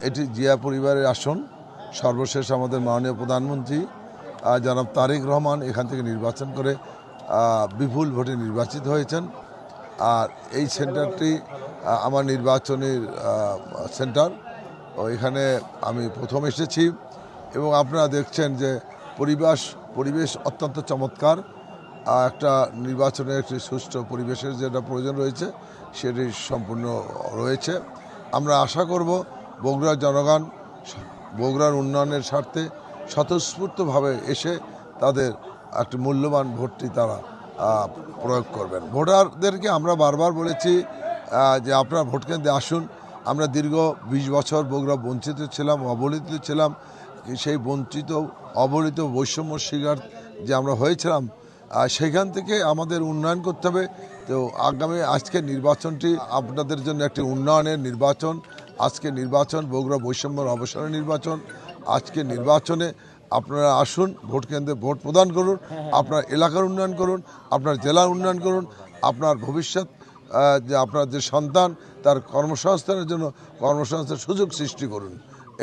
এটি জিয়া পরিবারের আসন। সর্বশেষ আমাদের মাননীয় প্রধানমন্ত্রী জনাব তারেক রহমান এখান থেকে নির্বাচন করে বিপুল ভোটে নির্বাচিত হয়েছেন। আর এই সেন্টারটি আমার নির্বাচনের সেন্টার। এখানে আমি প্রথম এসেছি এবং আপনারা দেখছেন যে পরিবেশ অত্যন্ত চমৎকার। একটা নির্বাচনের একটি সুষ্ঠু পরিবেশের যেটা প্রয়োজন রয়েছে সেটি সম্পূর্ণ রয়েছে। আমরা আশা করব বগুড়ার জনগণ বগুড়ার উন্নয়নের স্বার্থে স্বতঃস্ফূর্তভাবে এসে তাদের একটি মূল্যবান ভোটটি তারা প্রয়োগ করবেন। ভোটারদেরকে আমরা বারবার বলেছি যে আপনারা ভোট কেন্দ্রে আসুন। আমরা দীর্ঘ 20 বছর বগুড়া বঞ্চিত ছিলাম, অবহেলিত ছিলাম। সেই বঞ্চিত অবহেলিত বৈষম্য শিকার যে আমরা হয়েছিলাম, সেখান থেকে আমাদের উন্নয়ন করতে হবে। তো আগামী আজকের নির্বাচনটি আপনাদের জন্য একটি উন্নয়নের নির্বাচন। আজকে নির্বাচন বগুড়া বৈষম্যের অবসানের নির্বাচন। আজকে নির্বাচনে আপনারা আসুন, ভোট কেন্দ্রে ভোট প্রদান করুন, আপনার এলাকার উন্নয়ন করুন, আপনার জেলার উন্নয়ন করুন, আপনার ভবিষ্যৎ যে আপনার যে সন্তান তার কর্মসংস্থানের জন্য কর্মসংস্থানের সুযোগ সৃষ্টি করুন।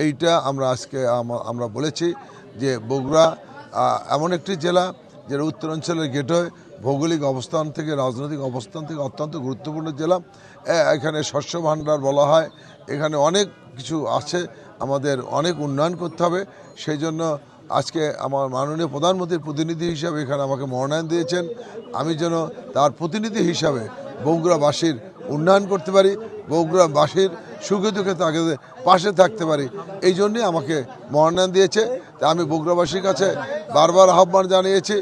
এইটা আমরা আজকে আমরা বলেছি যে বগুড়া এমন একটি জেলা যেটা উত্তরাঞ্চলের গেটওয়ে, ভৌগোলিক অবস্থান থেকে রাজনৈতিক অবস্থান থেকে অত্যন্ত গুরুত্বপূর্ণ জেলা। এখানে শস্য ভাণ্ডার বলা হয়, এখানে অনেক কিছু আছে, আমাদের অনেক উন্নয়ন করতে হবে। সেই জন্য আজকে আমার মাননীয় প্রধানমন্ত্রীর প্রতিনিধি হিসাবে এখানে আমাকে মনোনয়ন দিয়েছেন। আমি যেন তার প্রতিনিধি হিসাবে বগুড়াবাসীর উন্নয়ন করতে পারি, বগুড়াবাসীর সুখে দুঃখে তাকে পাশে থাকতে পারি, এই জন্যই আমাকে মনোনয়ন দিয়েছে। তা আমি বগুড়াবাসীর কাছে বারবার আহ্বান জানিয়েছি,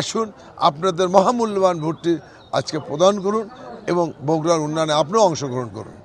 আসুন আপনাদের মহামূল্যবান ভোটটি আজকে প্রদান করুন এবং বগুড়ার উন্নয়নে আপনিও অংশগ্রহণ করুন।